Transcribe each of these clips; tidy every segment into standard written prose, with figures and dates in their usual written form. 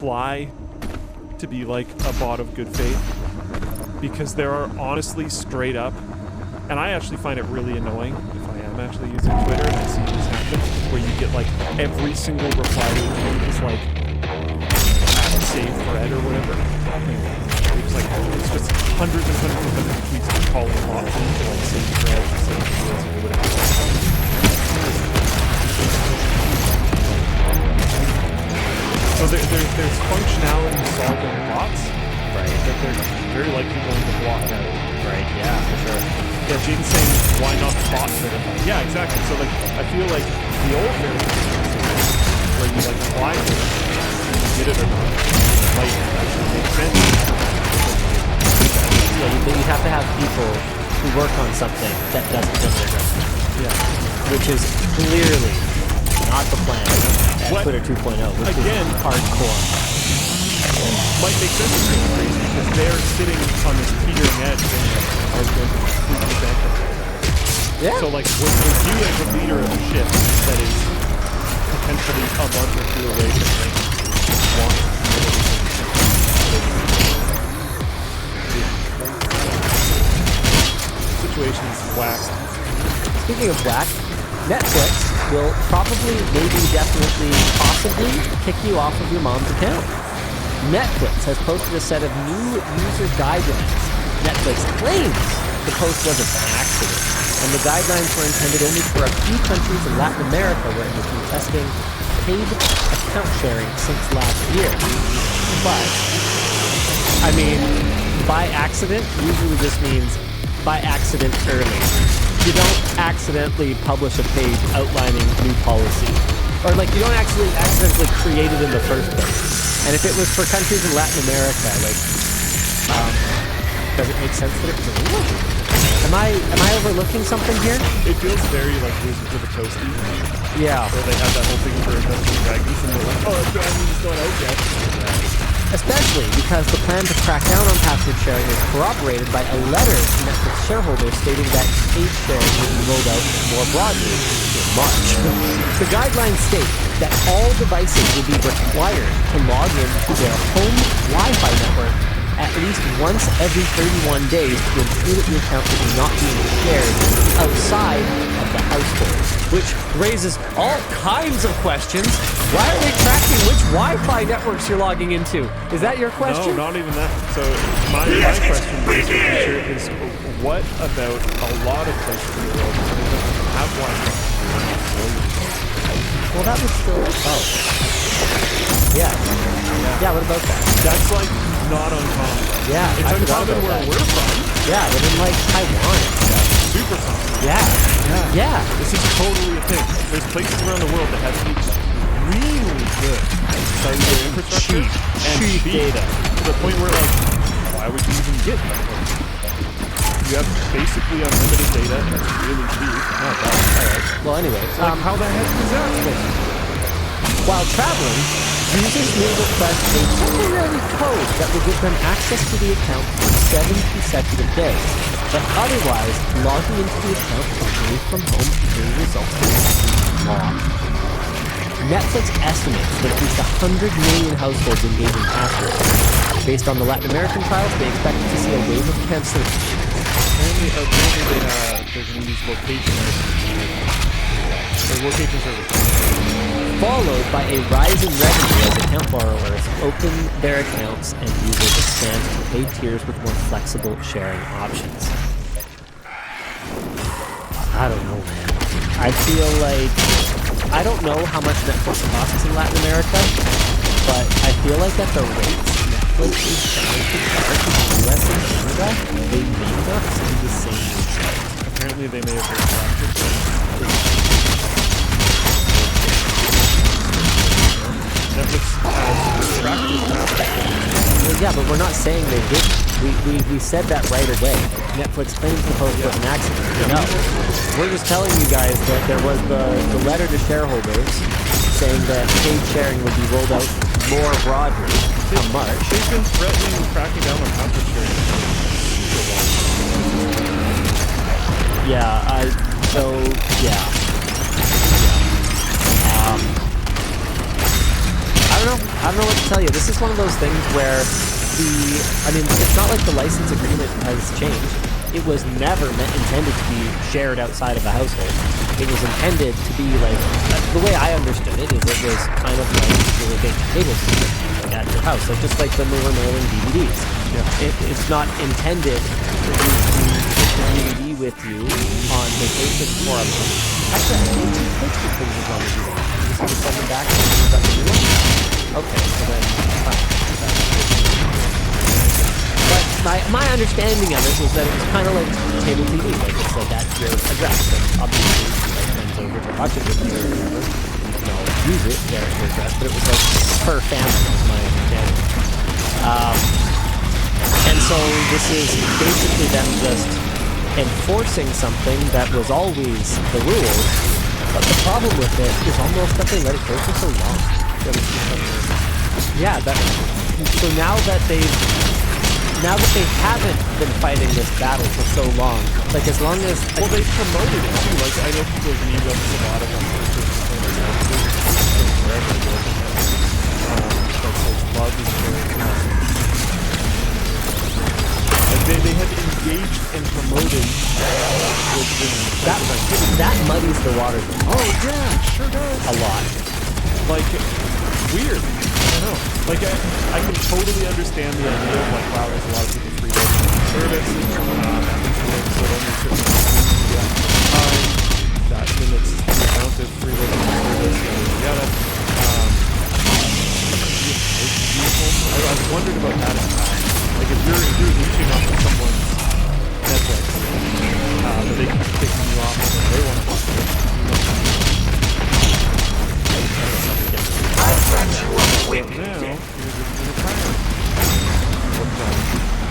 fly to be like a bot of good faith, because there are honestly straight up, and I actually find it really annoying if I am actually using Twitter and I see this happen, where you get like every single reply to a tweet is like save thread or whatever. It's just hundreds and hundreds and hundreds of tweets just calling options to like save threads or save threads or whatever. So there's functionality solving bots, right? That they're very likely going to block out. Right, yeah, for sure. Yeah, Jaden's saying, why not bot verify? Yeah, exactly. So like, I feel like the old verification system, where you like apply for it, and you get it or not, might actually make sense. Yeah, you have to have people who work on something that doesn't generate revenue. Yeah. Which is clearly not the plan at Twitter 2.0, which is hardcore. Might make sense to me because they're sitting on this teetering edge and are going to completely bankrupt. Yeah. So like when you as a leader of a ship that is potentially a month or two away from like situation is whack. Speaking of whack, Netflix will probably, maybe, definitely, possibly kick you off of your mom's account. Netflix has posted a set of new user guidelines. Netflix claims the post was an accident, and the guidelines were intended only for a few countries in Latin America where it has been testing paid account sharing since last year. But, I mean, by accident usually just means by accident early. You don't accidentally publish a page outlining new policy. Or like you don't actually accidentally create it in the first place. And if it was for countries in Latin America, like, does it make sense that it was in English? Am I overlooking something here? It feels very like Wizards of the Toasty. Yeah. Where they had that whole thing for Dungeons & Dragons and they're like, oh, Dragon's going out yet. Especially because the plan to crack down on password sharing is corroborated by a letter to Netflix shareholders stating that paid sharing will be rolled out more broadly in March. The guidelines state that all devices will be required to log in to their home Wi-Fi network at least once every 31 days to ensure that the account is not being shared outside of the household. Which raises all kinds of questions. Why are they tracking which Wi-Fi networks you're logging into? Is that your question? No, not even that. So my question is what about a lot of places in the world that don't have Wi-Fi? Well, that was still... Oh. Yeah, what about that? That's like not uncommon. Yeah, it's uncommon where we're from. Yeah, but in like Taiwan and stuff. Super common. Yeah. This is totally a thing. There's places around the world that have extremely good cellular infrastructure and cheap data. To the point where like, why would you even get that? You have basically unlimited data and it's really cheap. Oh god. Alright. Well anyway, how the heck is that supposed to be? While traveling, users may request a temporary code that will give them access to the account for 7 consecutive days, but otherwise, logging into the account away from home may result in loss. Netflix estimates that at least 100 million households engage in password sharing. Based on the Latin American trials, they expect to see a wave of cancellations. Apparently they're going to use location services. Followed by a rise in revenue as account borrowers open their accounts and users expand to paid tiers with more flexible sharing options. I don't know, man. I feel like... I don't know how much Netflix costs in Latin America, but I feel like at the rates Netflix is trying to charge in the US and Canada, they may not see the same result. Apparently they may have been Netflix has tracked. Well, yeah, but we're not saying they didn't. We said that right away. Netflix claims the post was an accident. No. We're just telling you guys that there was the letter to shareholders saying that paid sharing would be rolled out more broadly come March. They've been threatening and cracking down on password sharing. I don't know what to tell you. This is one of those things where it's not like the license agreement has changed. It was never intended to be shared outside of the household. It was intended to be like, the way I understood it is it was kind of like you were making cable systems at your house, like just like when they were mailing DVDs. Yeah. It's not intended for you to take the DVD with you on vacation for a month. Actually, I think you could keep things as long as you want. You just have to send them back and you've got the new one. Okay, so then fine. But my understanding of it was that it was kind of like cable TV, like it's like at your address, and obviously like friends over to watch it with you or whatever, you can all use it there at your address, but it was like per family, was my understanding. And so this is basically them just enforcing something that was always the rules, but the problem with it is almost that they let it go for so long. Yeah, so now that they haven't been fighting this battle for so long, like as long as... Well, they promoted it too, like I know people have need up a lot of them. They had engaged and promoted that muddies the water. Oh yeah, it sure does. A lot. Like, weird. I don't know. Like, I can totally understand the idea of like, wow, there's a lot of people freeloading service. That limits the amount of freeloading service, yada yada. I've wondered about that in the past. Like, if you're reaching off of someone's Netflix, but they keep kicking you off when they want to watch it.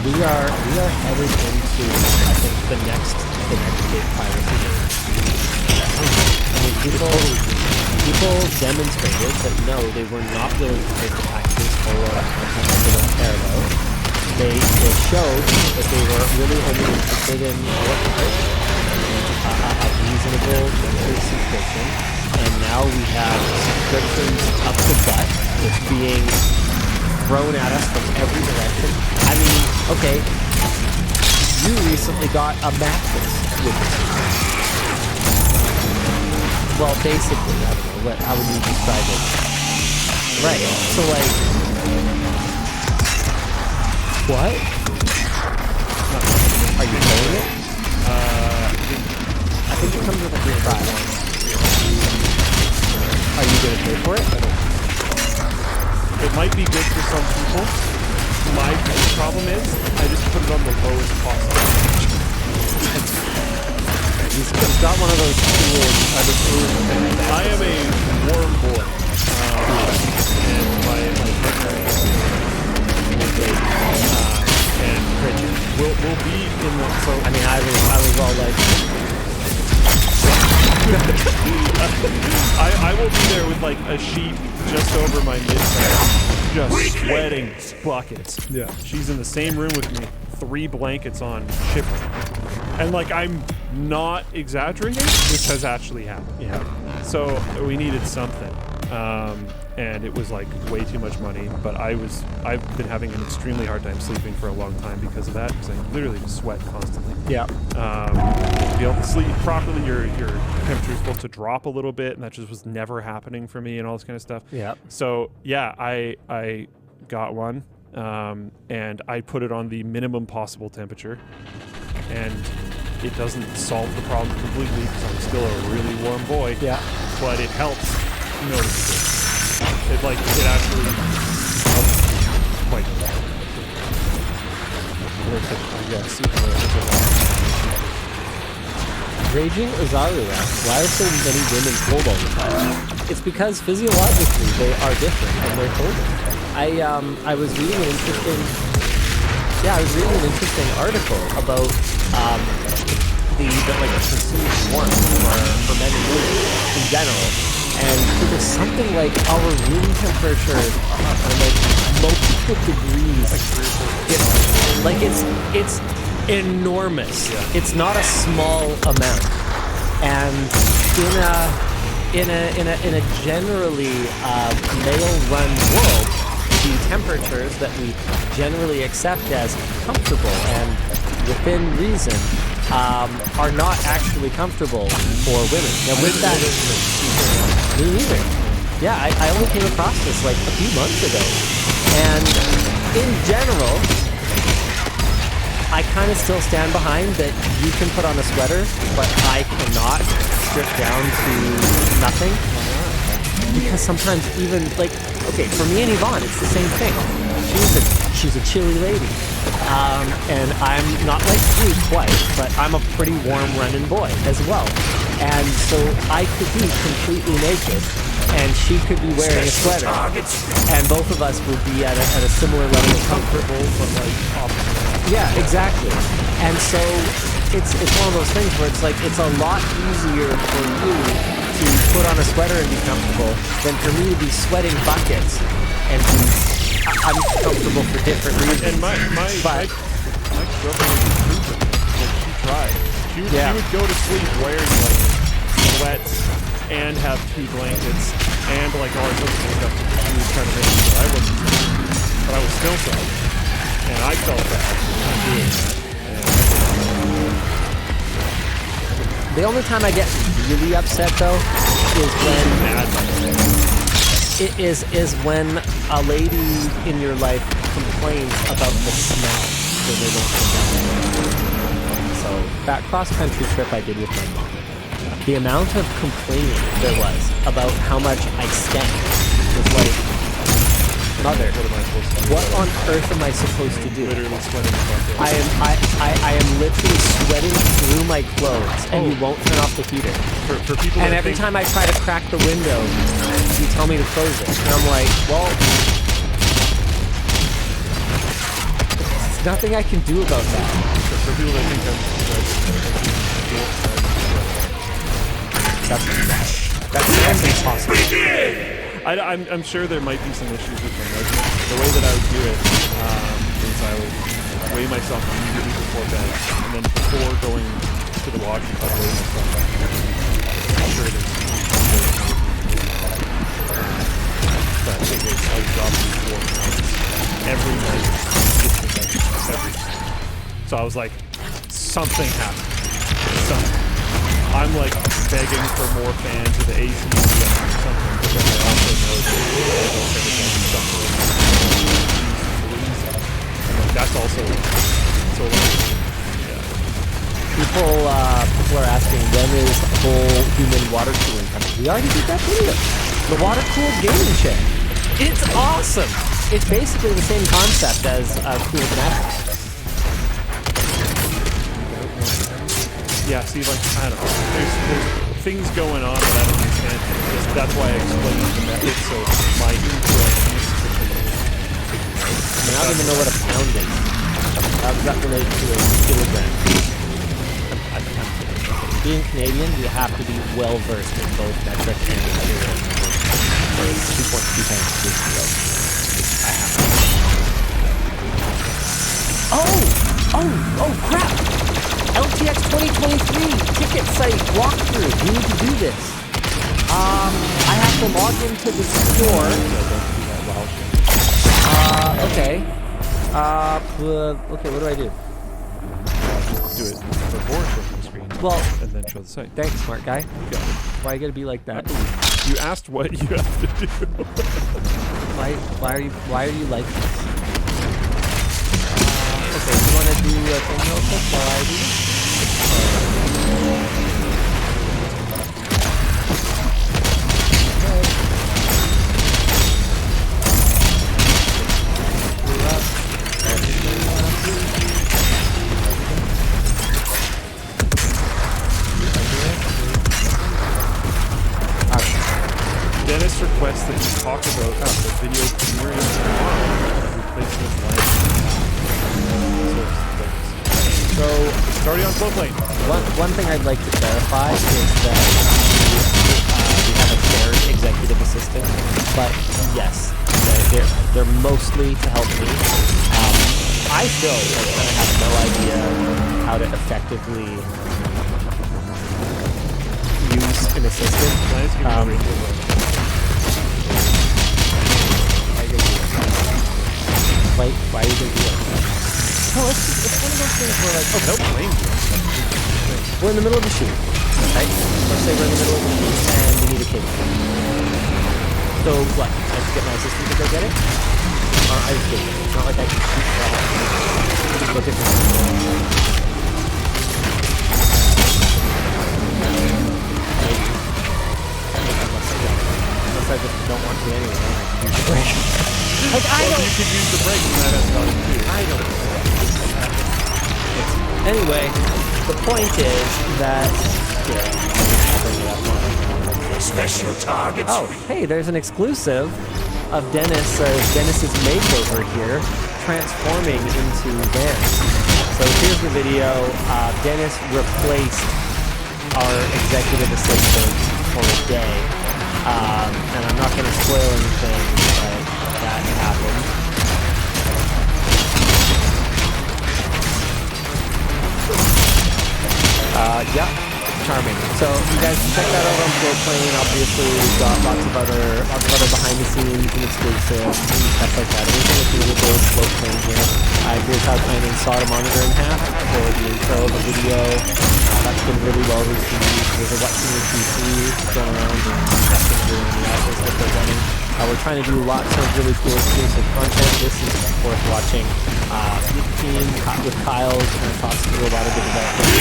We are headed into, I think, the next big piracy. I mean, people demonstrated that no, they were not willing to take the taxes for content that they don't care about. They showed that they were really only interested in a reasonable monthly subscription, and now we have subscriptions up the butt just being thrown at us from every direction. I mean, okay, you recently got a mattress with it. Well, basically, I don't know, how would you describe it? Right, so like, what? Are you paying it? I think it comes with a free trial. Are you going to pay for it? It might be good for some people. My problem is, I just put it on the lowest possible. He's got one of those tools. I am a warm boy. And my partner and Bridget will be in the... So, I mean, I was all like... I will be there with like a sheet just over my midsection, just sweating buckets. Yeah. She's in the same room with me, 3 blankets on, shivering. And like, I'm not exaggerating, this has actually happened. Yeah. So we needed something. And it was like way too much money, but I've been having an extremely hard time sleeping for a long time because of that, because I literally just sweat constantly. Yeah. To be able to sleep properly, your temperature is supposed to drop a little bit, and that just was never happening for me and all this kind of stuff. Yeah. So yeah, I got one, and I put it on the minimum possible temperature, and it doesn't solve the problem completely because I'm still a really warm boy. Yeah. But it helps noticeably. It actually helps quite a lot. I guess. Raging Ozaru asks, why are so many women cold all the time? It's because physiologically they are different and they're colder. I was reading an interesting article about the perceived warmth for men and women in general. And it was something like our room temperature are like multiple degrees. It's enormous. Yeah. It's not a small amount. And in a generally male-run world, the temperatures that we generally accept as comfortable and within reason are not actually comfortable for women. Now, with that, me neither. Yeah, I only came across this like a few months ago, and in general, I kind of still stand behind that you can put on a sweater, but I cannot strip down to nothing. Because sometimes even, like, okay, for me and Yvonne, it's the same thing. She's a chilly lady. And I'm not like you quite, but I'm a pretty warm running boy as well. And so I could be completely naked, and she could be wearing a sweater, and both of us would be at a similar level of comfortable, but like opposite. Yeah, exactly. And so it's one of those things where it's like it's a lot easier for you to put on a sweater and be comfortable than for me to be sweating buckets and be uncomfortable for different reasons. And my girlfriend was like, she tried. She would go to sleep wearing like sweats and have 2 blankets and like all this other stuff. She was trying to make sure I wasn't sick, but I was still sick, and I felt bad for doing that. The only time I get really upset though is when a lady in your life complains about the smell that they don't condone. So that cross-country trip I did with my mom, the amount of complaining there was about how much I stank was like, mother, what on earth am I supposed to do? Literally sweating the bucket. I am literally sweating through my clothes, and you won't turn off the heater. For people and every time I try to crack the window, you tell me to close it. And I'm like, well, there's nothing I can do about that. For people that think that's impossible. I'm sure there might be some issues with my measurement. The way that I would do it is I would weigh myself immediately before bed, and then before going to the washroom, I'd weigh myself up. I'm sure there's but it was, I would drop 4 pounds every night, every night. So I was like, something happened. Something. I'm like begging for more fans of the AC or something, but then I also know that suffering. And like that's also so like People are asking when is whole human water cooling coming. We already did that video. The water cooled gaming chair. It's awesome. It's basically the same concept as cooled mattress. Yeah, see, like, I don't know. There's things going on that I don't understand. That's why I explained the method, so my incorrect use of I don't even know what a pound is. How does that relate to a kilogram? Being Canadian, you have to be well versed in both metric and kilogram. So it's 2.2 times 2 kilos. I have to. Oh, crap! LTX 2023 ticket site walkthrough. We need to do this. I have to log into the store. Okay. Okay, what do I do? Do it before showing the screen. Well, and then show the site. Thanks, smart guy. You got it. Why you gotta be like that? You asked what you have to do. Why are you like this? Okay, you wanna do a thing real quick while I do this? Dennis requests that you talk about the video premiering tomorrow replacement live. So it's already on Floatplane. One thing I'd like to clarify is that we have a shared executive assistant, but yes, they're mostly to help me. I still kind of have no idea how to effectively use an assistant. Nice, give me a rainbow bow. Why are you gonna do it? No, it's one of those things where like, No flame. we're in the middle of the shoot, right? Let's say we're in the middle of the shoot and we need a cake. So what? I have to get my assistant to go get it? Or I just get it. It's not like I can shoot for all. What difference does it make? Maybe. Unless I just don't want to anyway. I can use the break. Like, I don't. You could use the break and that has value too. I don't know. Anyway, the point is that. Here, I'll bring it up more. Special targets. Oh, hey, there's an exclusive of Dennis's makeover here, transforming into Vance. So here's the video. Dennis replaced our executive assistant for a day. And I'm not going to spoil anything, but that happened. Yeah, charming. So you guys can check that out on Floatplane. Obviously, we've got lots of other behind the scenes and exclusives and stuff like that. Everything is really cool on Floatplane here. Here's how I saw the monitor in half for the intro of the video. That's been really well received. There's a what's in your PC going around and testing doing the outputs that they're running. We're trying to do lots of really cool exclusive content. This is worth watching. Team with Kyle kind of talks through a lot of the development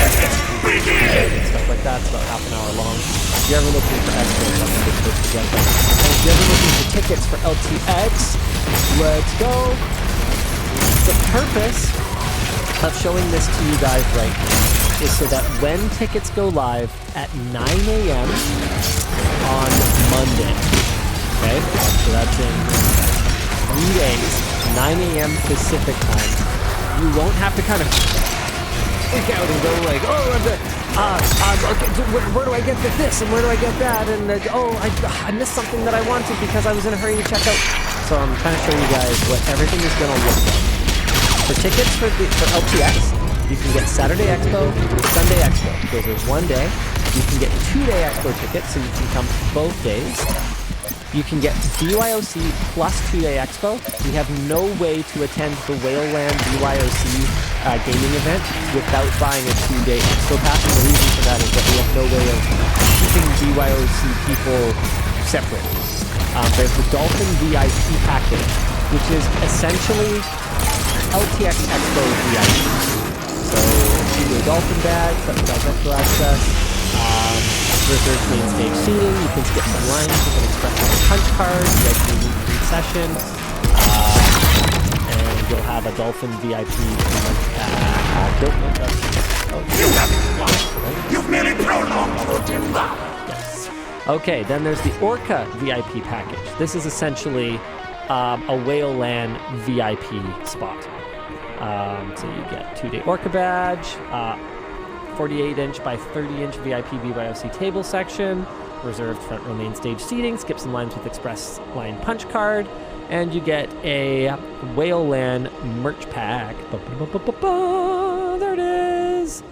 and stuff like that. It's about half an hour long. If you're ever looking for extras, I'm going to put together. And if you're ever looking for tickets for LTX, let's go. The purpose of showing this to you guys right now is so that when tickets go live at 9 a.m. on Monday, okay, so that's in 3 days, 9 a.m. Pacific time, you won't have to kind of freak out and go like, oh, okay, where do I get this and where do I get that? And I missed something that I wanted because I was in a hurry to check out. So I'm trying to show you guys what everything is going to look like. For tickets for LTX, you can get Saturday Expo, Sunday Expo. Those are one day. You can get 2-day Expo tickets, so you can come both days. You can get BYOC plus 2-day Expo. We have no way to attend the Whaleland BYOC gaming event without buying a 2-day Expo pass. And the reason for that is that we have no way of keeping BYOC people separate. There's the Dolphin VIP package, which is essentially LTX Expo VIP. So, your Dolphin badge, that's Expo access. Reserved main stage seating, you can skip some lines with an express line punch card, meet session, and you'll have a Dolphin VIP. You've merely prolonged your demise. Yes. Okay, then there's the Orca VIP package. This is essentially a Whaleland VIP spot. So you get 2-day Orca badge, 48-inch by 30-inch VIP BYOC table section, reserved front row main stage seating, skip some lines with express line punch card, and you get a Whaleland merch pack. There it is.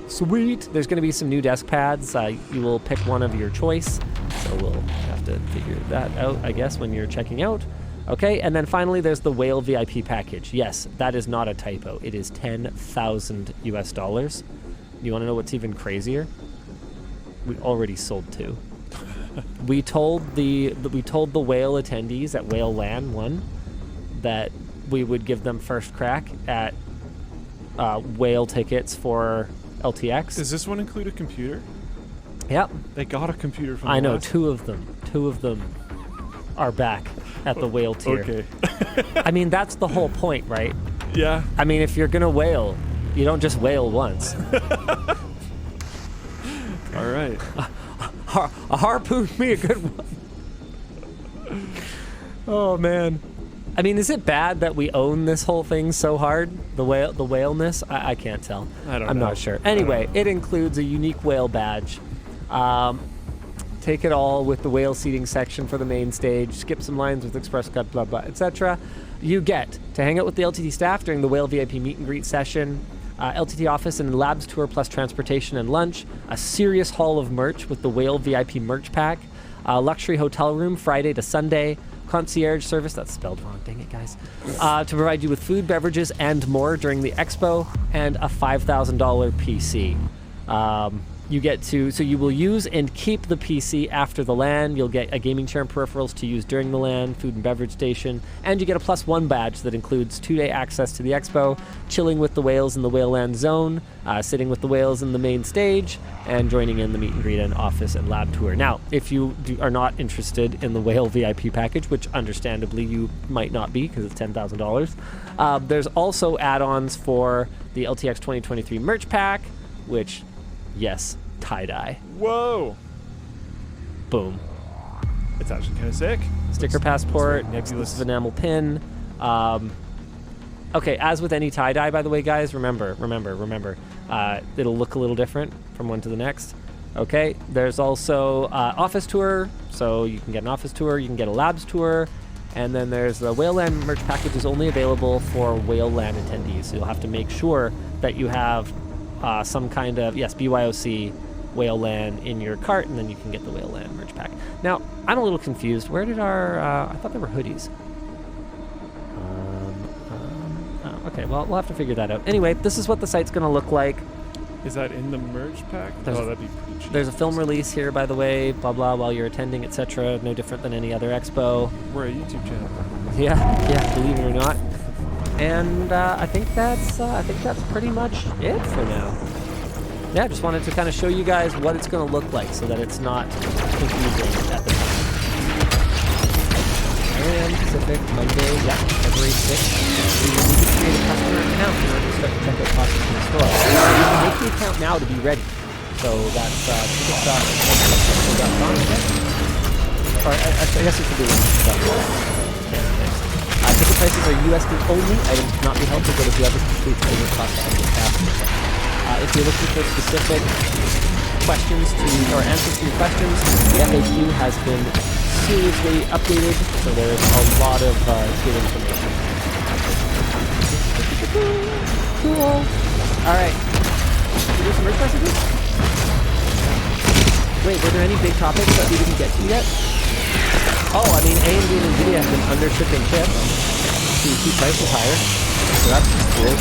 Sweet. There's going to be some new desk pads. You will pick one of your choice, so we'll have to figure that out, I guess, when you're checking out. Okay, and then finally there's the Whale VIP package. Yes, that is not a typo. It is $10,000 US. You want to know what's even crazier? We already sold 2. We told the Whale attendees at Whaleland 1 that we would give them first crack at Whale tickets for LTX. Does this one include a computer? Yep. They got a computer from I know, last 2 of them. 2 of them are back at the Whale tier. Okay. I mean, that's the whole point, right? Yeah. I mean, if you're going to whale, you don't just whale once. All right. A harpoon me a good one. Oh, man. I mean, is it bad that we own this whole thing so hard? The whaleness? I can't tell. I'm not sure. Anyway, it includes a unique whale badge. Take it all with the whale seating section for the main stage. Skip some lines with express cut, blah, blah, etc. You get to hang out with the LTD staff during the Whale VIP meet and greet session. LTT office and labs tour plus transportation and lunch, a serious haul of merch with the Whale VIP merch pack, luxury hotel room Friday to Sunday, concierge service, that's spelled wrong, dang it guys, to provide you with food, beverages, and more during the expo, and a $5,000 PC. So you will use and keep the PC after the LAN. You'll get a gaming chair and peripherals to use during the LAN, food and beverage station, and you get a +1 badge that includes 2-day access to the expo, chilling with the whales in the Whale Land zone, sitting with the whales in the main stage, and joining in the meet and greet and office and lab tour. Now, if you are not interested in the Whale VIP package, which understandably you might not be because it's $10,000, there's also add-ons for the LTX 2023 merch pack, which, yes, tie-dye. Whoa! Boom. It's actually kind of sick. Sticker passport, nebulous. this is enamel pin. Okay, as with any tie-dye, by the way, guys, remember, it'll look a little different from one to the next. Okay, there's also office tour, so you can get an office tour, you can get a labs tour, and then there's the Whale Land merch package is only available for Whale Land attendees, so you'll have to make sure that you have some kind of, yes, BYOC Whale Land in your cart, and then you can get the Whale Land merch pack. Now, I'm a little confused. Where did our, I thought there were hoodies. Okay, well, we'll have to figure that out. Anyway, this is what the site's going to look like. Is that in the merch pack? That'd be pretty cheap. There's a film release here, by the way, blah, blah, while you're attending, etc. No different than any other expo. We're a YouTube channel. Yeah, believe it or not. And I think that's pretty much it for now. Yeah, just wanted to kind of show you guys what it's going to look like so that it's not confusing at the time. And Pacific, Monday, yeah, February 6th. You will need to create a customer account in order to start the checkout process in the store. You can make the account now to be ready. So that's ticket.com, or I guess it should be ticket prices are USD only. Items cannot be held to go to whoever completes over cost to the faster. If you're looking for specific questions or answers to your questions, the FAQ has been seriously updated, so there's a lot of good information. Cool. All right. Did you do some merch messages? Wait, were there any big topics that we didn't get to yet? Oh, I mean, AMD and NVIDIA have been under-shipping chips to keep prices higher, so that's cool.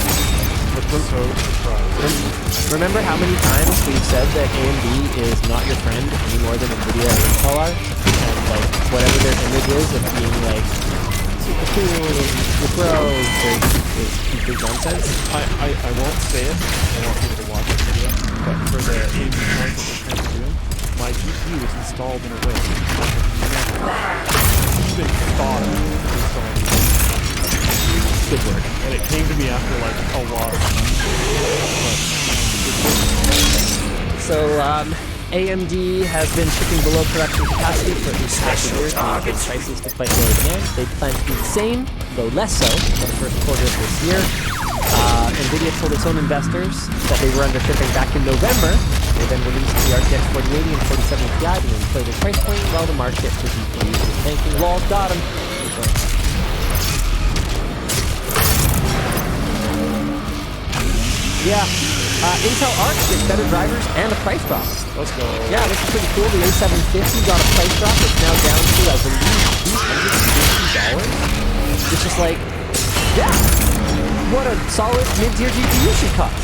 So surprised. Remember how many times we've said that AMD is not your friend any more than NVIDIA or Intel are? And like, whatever their image is of being like super cool and pros is complete nonsense. I won't say it. I want people to watch the video. But for the AMD cards that we're trying to do, my GPU is installed in a way that I've even thought of installing. Good work. And it came to me after like a lot of time. So AMD has been shipping below production capacity for at least half a year to maintain prices despite lower demand. They plan to do the same, though less so, for the first quarter of this year. NVIDIA told its own investors that they were under shipping back in November. They then released the RTX 4080 and 4070 Ti to inflate their price point, while the market for GPUs was tanking. Lol, got them. Yeah, Intel Arc gets better drivers and a price drop. Let's go. Yeah, this is pretty cool. The A750 got a price drop. It's now down to, I believe, $250. It's just like, yeah, what a solid mid-tier GPU should cost.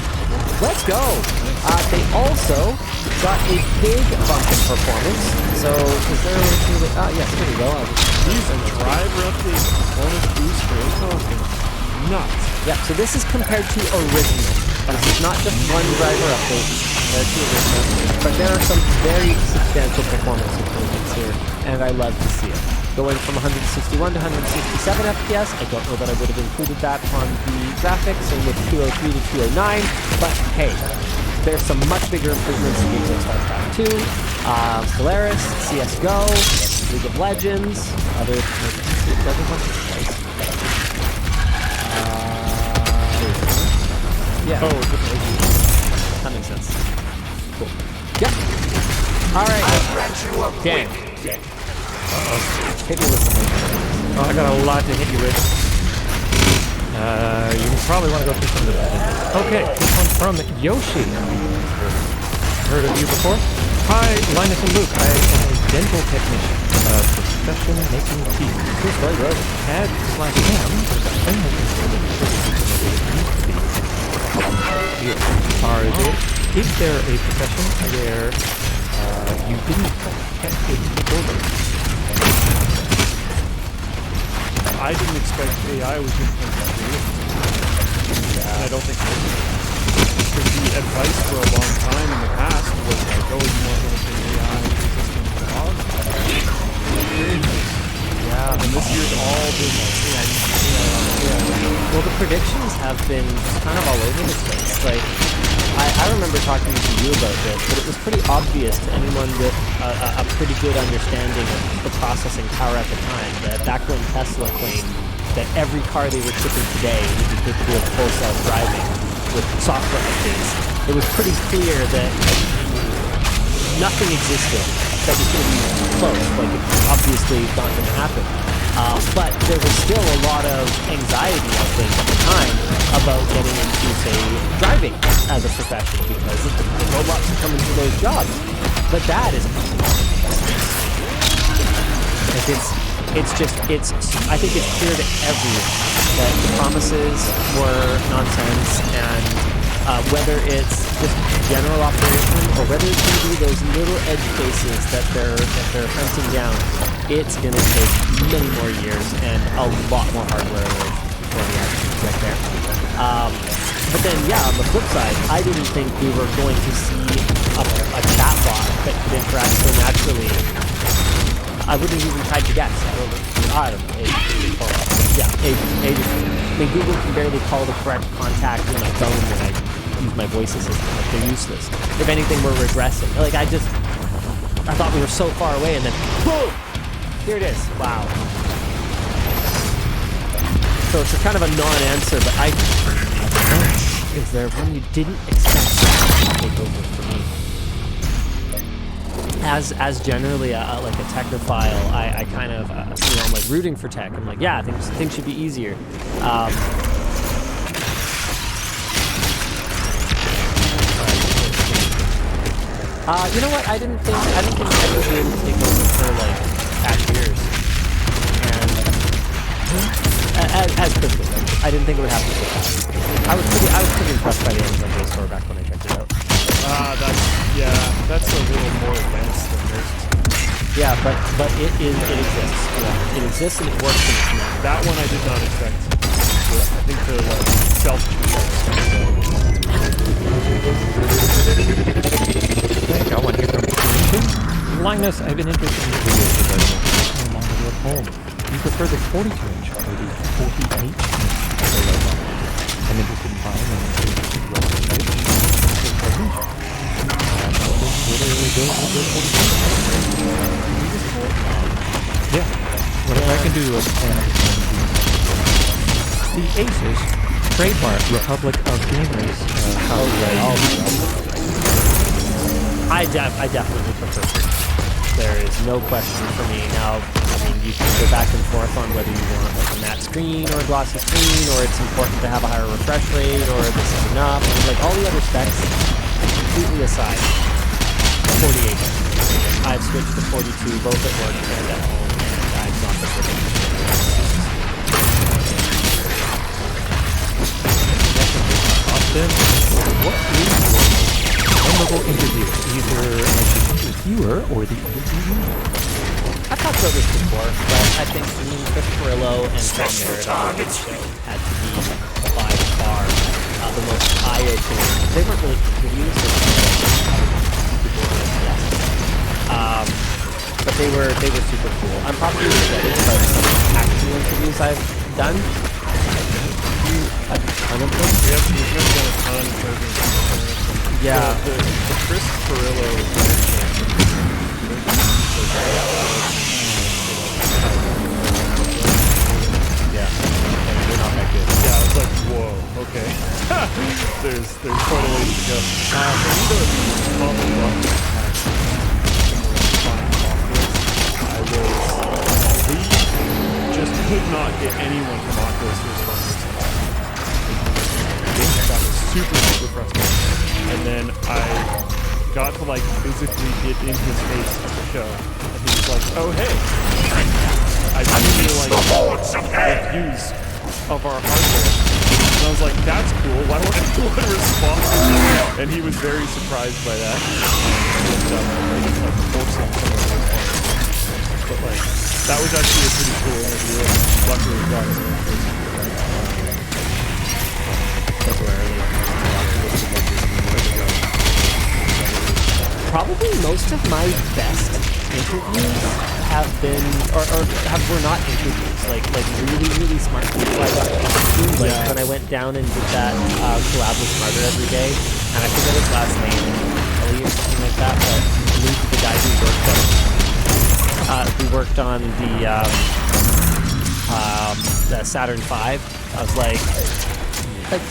Let's go. They also got a big bump in performance. So, is there a way to do that? Yes, here we go. These driver update performance boost for Intel has been nuts. Yeah, so this is compared to original. This is not just one driver update compared to original, but there are some very substantial performance improvements here, and I love to see it. Going from 161 to 167 FPS, I don't know that I would have included that on the graphics, same with 203 to 209, but hey, there's some much bigger improvements in Games of StarCraft 2, Stellaris, CSGO, League of Legends, other yeah. Oh, different. That makes sense. Cool. Yep. All right. Dan. Uh-oh. Hit me with something. Oh, I got a lot to hit you with. you probably want to go through some of the messages. Okay, this one's from Yoshi. Heard of you before? Hi, Linus and Luke. I am a dental technician. Profession making teeth. True story, bro. CAD/CAM is a framework is there a profession where you didn't get a order? I didn't expect AI was going to come to creative. And I don't think it is. Because the advice for a long time in the past was like, oh, you want to look at AI assistant jobs? Yeah, and this year's all been Well, the predictions have been kind of all over the place. Like, I remember talking to you about this, but it was pretty obvious to anyone with a pretty good understanding of the processing power at the time that back when Tesla claimed that every car they were shipping today would be capable of full self-driving with software updates, it was pretty clear that nothing existed that was going to be close. Like, it's obviously not going to happen. But there was still a lot of anxiety, I think, at the time about getting into, say, driving as a profession because the robots are coming to those jobs. But that is I think it's clear to everyone that the promises were nonsense, and whether it's just general operation or whether it's going to be those little edge cases that they're hunting down, it's going to take many more years and a lot more hardware before we actually get there. But then, yeah, on the flip side, I didn't think we were going to see a chatbot that could interact so naturally. I wouldn't even try to guess. I don't know. Ages. I mean, Google can barely call the correct contact on my phone when I use my voice assistant. Like, they're useless. If anything, we're regressing. Like, I thought we were so far away, and then boom, here it is. Wow. So it's a kind of a non-answer, but is there one you didn't expect to take over for me? As generally like a technophile, I kind of I'm like rooting for tech. I'm like, yeah, things should be easier. You know what? I didn't think I would be able to take over for like cashiers, and as quickly. I didn't think it would happen so fast. I was pretty impressed by the Amazon Base store back when I checked it out. That's a little more advanced than most. Yeah, but it exists. Yeah, it exists and it works. That one I did not expect. I think the self-checks. I got one here from Linus. I've been interested in videos regarding no longer at home. Do you prefer the 42-inch or the 48-inch? I'm interested in buying and yeah, whatever I can do. The Asus trademark Republic of Gamers. I definitely prefer it. There is no question for me. Now, I mean, you can go back and forth on whether you want like a matte screen or a glossy screen, or it's important to have a higher refresh rate, or this is enough. Like all the other specs, completely aside. 48. I've switched to 42, both at work and at home, and I've not been with it. Austin, what is your memorable interview? Either the interviewer or the interviewer? I've talked about this before, but I think Chris Perillo and Tom Merritt on the show had to be by far the most eye-opening. They weren't really interviews, but they were super cool. I'm probably excited about some actual interviews I've done. A ton of them. We've done a ton of yeah. The Chris Perillo yeah, they're not that good. Yeah, I was like, whoa, okay. there's quite a ways to go. For me to follow up we just could not get anyone from Oculus to respond to us. super, super frustrating. And then I got to like physically get in his face at the show, and he was like, "Oh hey, I really like the use of our hardware." And I was like, "That's cool. Why don't anyone respond?" And he was very surprised by that. I just like forcing someone to respond. But like, that was actually a pretty cool interview. And luckily, we got his person. Probably most of my best interviews have been, or were not interviews, like really, really smart people I got to talk to. Like when I went down and did that collab with Smarter every day, and I forget his last name, Ellie or something like that, but Luke, the guy who worked on the Saturn V, I was like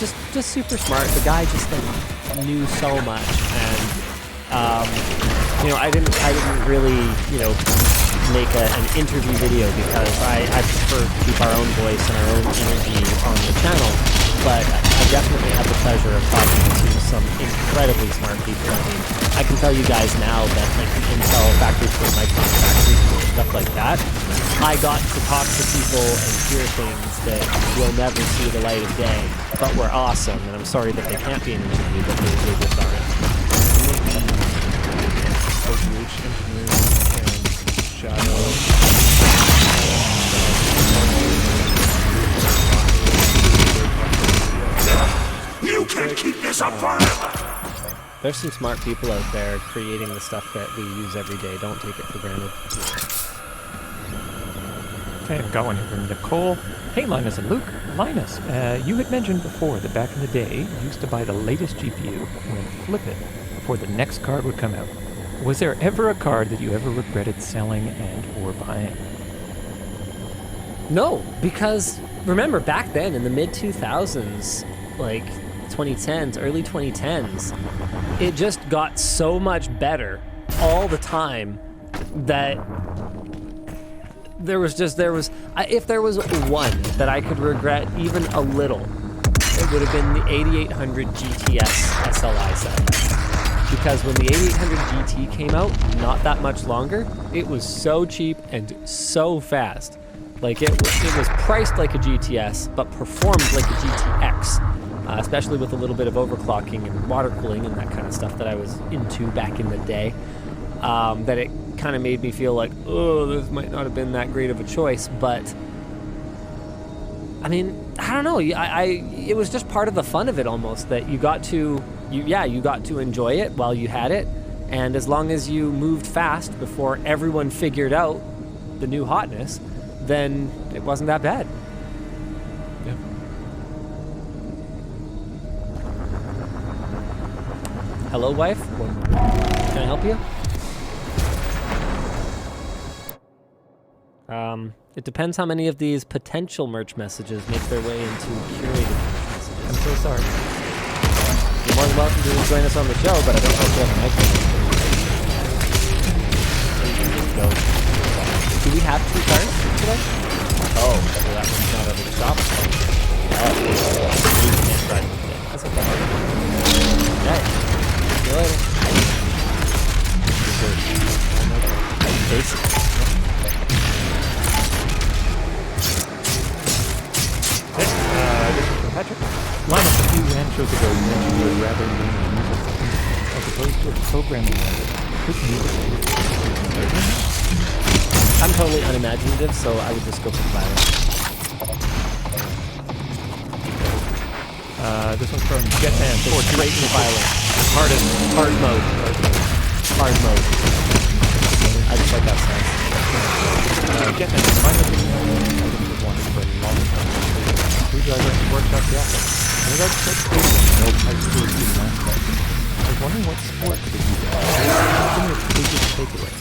just super smart. The guy just like knew so much, and you know, I didn't really, you know, make an interview video because I prefer to keep our own voice and our own energy on the channel. But I definitely had the pleasure of talking to some incredibly smart people. I mean, I can tell you guys now that like the Intel factory tour, Micron factory tour, stuff like that, I got to talk to people and hear things that will never see the light of day, but were awesome. And I'm sorry that they can't be an interview, but they just aren't. OVH engineers and Shadow. You can't keep this up forever! There's some smart people out there creating the stuff that we use every day. Don't take it for granted. Okay, I've got one here from Nicole. Hey, Linus and Luke. Linus, you had mentioned before that back in the day, you used to buy the latest GPU and then flip it before the next card would come out. Was there ever a card that you ever regretted selling and or buying? No, because remember back then in the mid-2000s, like 2010s, early 2010s, it just got so much better all the time that if there was one that I could regret even a little, it would have been the 8800 GTS SLI set. Because when the 8800 GT came out, not that much longer, it was so cheap and so fast. Like it was priced like a GTS, but performed like a GTX, especially with a little bit of overclocking and water cooling and that kind of stuff that I was into back in the day. That it kind of made me feel like, oh, this might not have been that great of a choice. But I mean, I don't know. It was just part of the fun of it almost, that you got to enjoy it while you had it, and as long as you moved fast before everyone figured out the new hotness, then it wasn't that bad. Yeah. Hello, wife. Can I help you? It depends how many of these potential merch messages make their way into curated merch messages. I'm so sorry. You're more than welcome to join us on the show, but I don't know if you have a microphone. Do we have 2 cars today? Oh, so that one's not over the shop. Oh, we can't drive it today. That's okay. Okay. See you later. Basic. This is from Patrick. Linus, a few hand shows ago, you mentioned you would rather lean on music as opposed to a programming language. Which music? I'm totally unimaginative, so I would just go for violin. This one's from Jetman. Straight to violin. Hard mode. Hard mode. I just like that sound. Jetman, my opinion, I was wanted for a long time. Screwdriver and workshop the office. I was an old high school student last night. I was wondering what sport did you do? What are your biggest takeaways?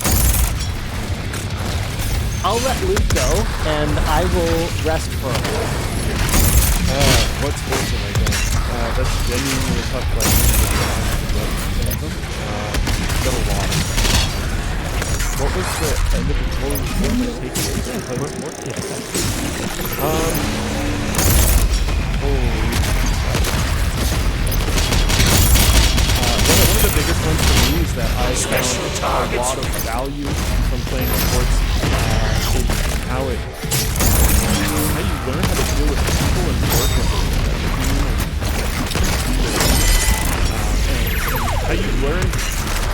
I'll let Luke go, and I will rest for a while. What sports have I done? That's genuinely a tough question. Done a lot of them. What was the end of the total takeaway?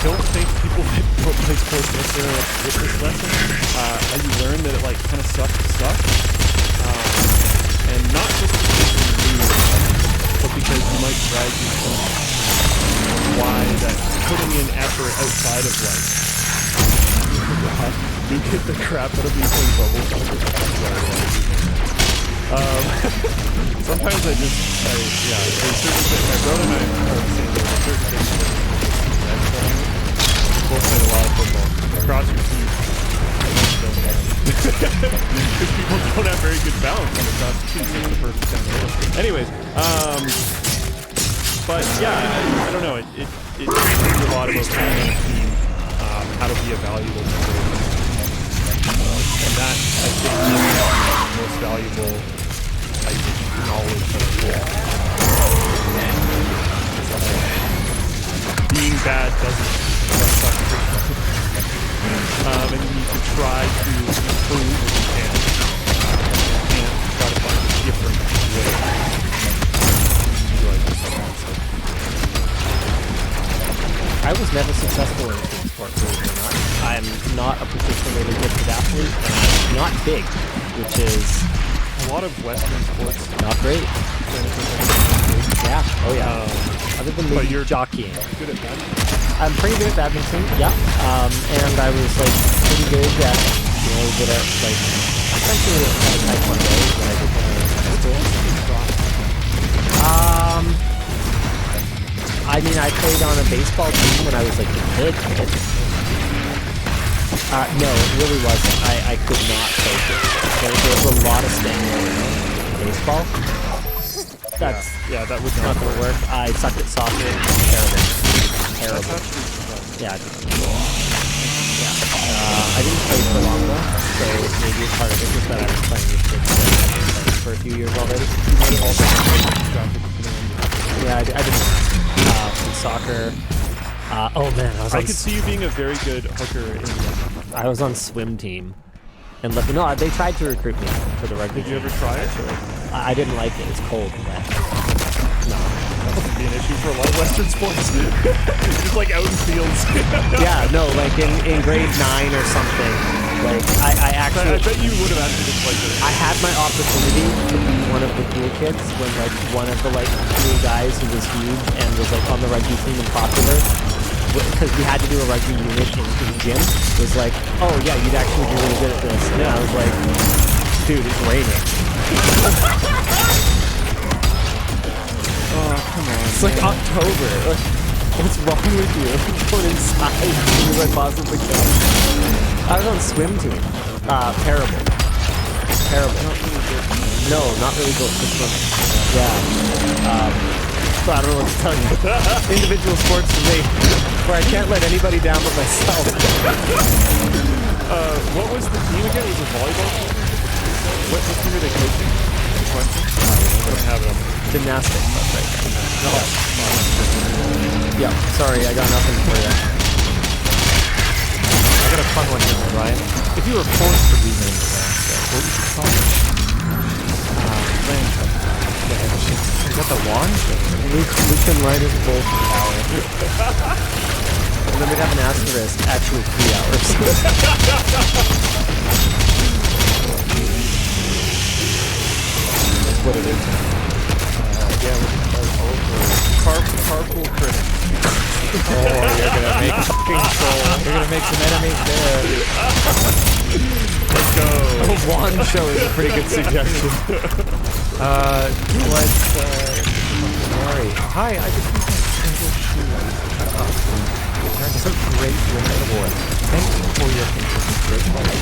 don't think people that don't play sports necessarily like to get this lesson. How you learn that it like kind of sucks to suck, and not just because you lose, but because you might drag you to why that putting in effort outside of life. You get the crap out of me playing bubble soccer. Sometimes there's certain things. My brother and I are saying there's certain things that we both played a lot of football. Across your teeth. Because people don't have very good balance on across the teeth. It's the perfect time to hit it. Anyways, but yeah, I don't know. It teaches you a lot about being on a team, how to be a valuable member. And that, I think, is the most valuable knowledge that being bad doesn't suck. And you need to try to improve if you can. And try to find different ways to like yourself. I was never successful in team sport, believe it or not. I'm not a particularly gifted athlete, and I'm not big, which is a lot of Western sports. Not great. Yeah. Oh yeah. Other than maybe you're jockeying. Good at badminton. I'm pretty good at badminton. Yeah. And I was like pretty good at good at like essentially kind of taekwondo when I did when I was in high school. I mean, I played on a baseball team when I was like a kid. No, it really wasn't. I could not focus. There was a lot of standing around baseball. That would not going to work. I sucked at soccer. Terrible. Yeah. I didn't play for long though, so maybe part of it was that I was playing with kids for a few years already. Yeah, I didn't. Soccer. Oh man, I could see you being a very good hooker in I was on swim team. And they tried to recruit me for the rugby. Did you ever try it? I didn't like it. It's cold and wet. No. That would be an issue for a lot of Western sports. Just like out in fields. Yeah, no, like in grade 9 or something. Like I actually. I bet you would have actually just like it. I had my opportunity to be one of the cool kids when like one of the like cool guys who was huge and was like on the rugby team and popular, because we had to do a rugby unit in gym, was like, oh yeah, you'd actually be really good at this. And I was like, dude, it's raining. Oh, come on. It's like October. Like, what's wrong with you? I'm going inside as soon as I possibly can. I was on swim team. Terrible. No, not really good for swimming. Yeah. So I don't know what to tell you. Individual sports for me, where I can't let anybody down but myself. What was the team again? It was a volleyball team? What team were they coaching? Good question. I don't have it on. Gymnastics, that's right. No. Yeah, sorry, I got nothing for you. I got a fun one here, Ryan. If you were forced to rename the band, what would you call it? Is that the wand? We can write it both an hour. And then we'd have an asterisk, actually 3 hours. That's what it is. Carpool critic. Oh, you're gonna make fucking troll. You're gonna make some enemies there. Let's go. A wand show is a pretty good suggestion. Sorry. Hi, I just need a single shoe. So great winner award. Thank you for your consistent great play.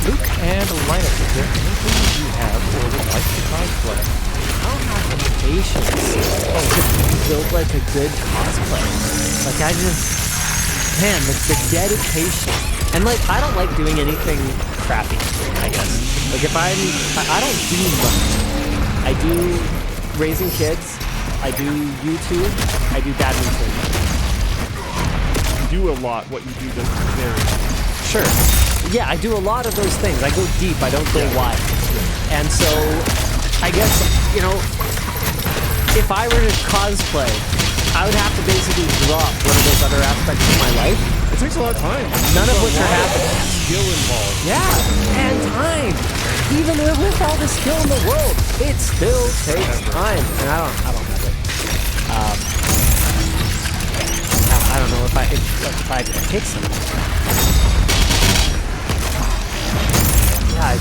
Luke and Linus, is there anything you have or would like to cosplay? I don't have the patience to build like a good cosplay. Like man, the dedication. And like, I don't like doing anything crappy, I guess. Like if I don't do much. I do raising kids, I do YouTube, I do badminton. You do a lot. What you do doesn't vary. Sure. Yeah, I do a lot of those things. I go deep, I don't go wide. And so, I guess, if I were to cosplay, I would have to basically drop one of those other aspects of my life. It takes a lot of time. None of which There's a are lot happening. of skill involved. Yeah, and time. Even with all the skill in the world, it still takes time, and I don't have it. I don't know if I could pick something. Yeah,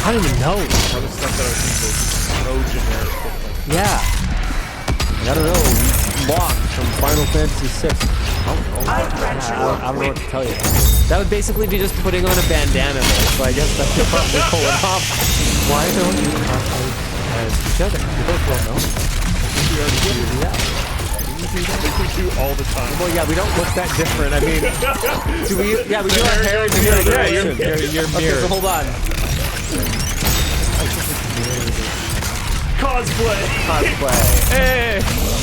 I don't even know. All the stuff that I think is so generic. But like, Yeah. I don't know. Locked from Final Fantasy VI. I don't know. I don't know what to tell you. That would basically be just putting on a bandana, though, so I guess that could probably pull it off. Why don't you contact as each other? You're both well known. we already do. Yeah. We do all the time. Well, yeah, we don't look that different. I mean, do we? Yeah, we do our hair in different directions. You're Okay, mirrored. so hold on. Cosplay. Hey!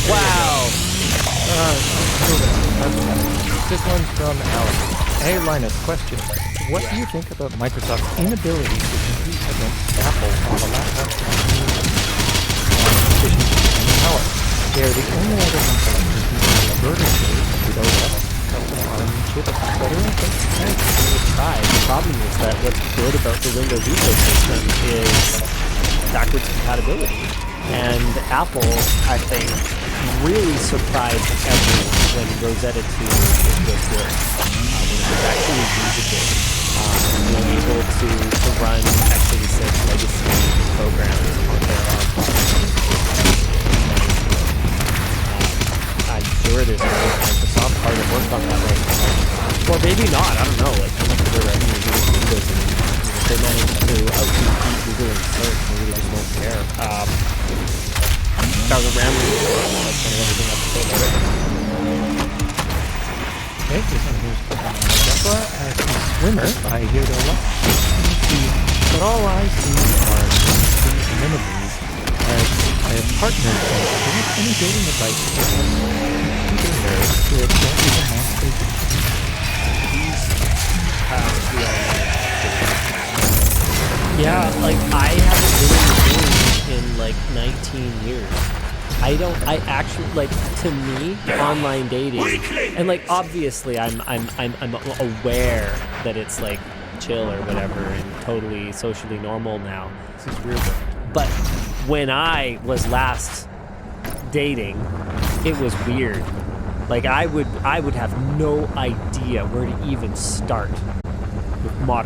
Wow. This one's from Alex. Hey, Linus, question. What do you think about Microsoft's inability to compete against Apple on the laptop efficiency and power? They are the only other company competing in the vertical with OS, custom ARM chip, etc. The problem is that what's good about the Windows ecosystem is backwards compatibility. And Apple, I think, really surprised everyone when Rosetta 2 was good. When it was actually usable. Being able to run x86 legacy programs on their ARM platform. I'm sure there's a Microsoft hard at work on that right now. Or maybe not, I don't know. Like, how much of their revenue is doing Windows, and if they manage to out-compete Google and search, maybe they just won't care. That was a rambling story. That's kind of everything I have to say about it. Okay, this one here's from Deborah. As a swimmer, I hear there are lots of things, but all I see are these memories. As I have partnered with any dating advice to get computer nerds who don't even masturbate. Yeah, like, I haven't been in the game in, like, 19 years. I actually, like, to me, online dating, and, like, obviously I'm aware that it's, like, chill or whatever and totally socially normal now. This is weird. But when I was last dating, it was weird. Like, I would have no idea where to even start.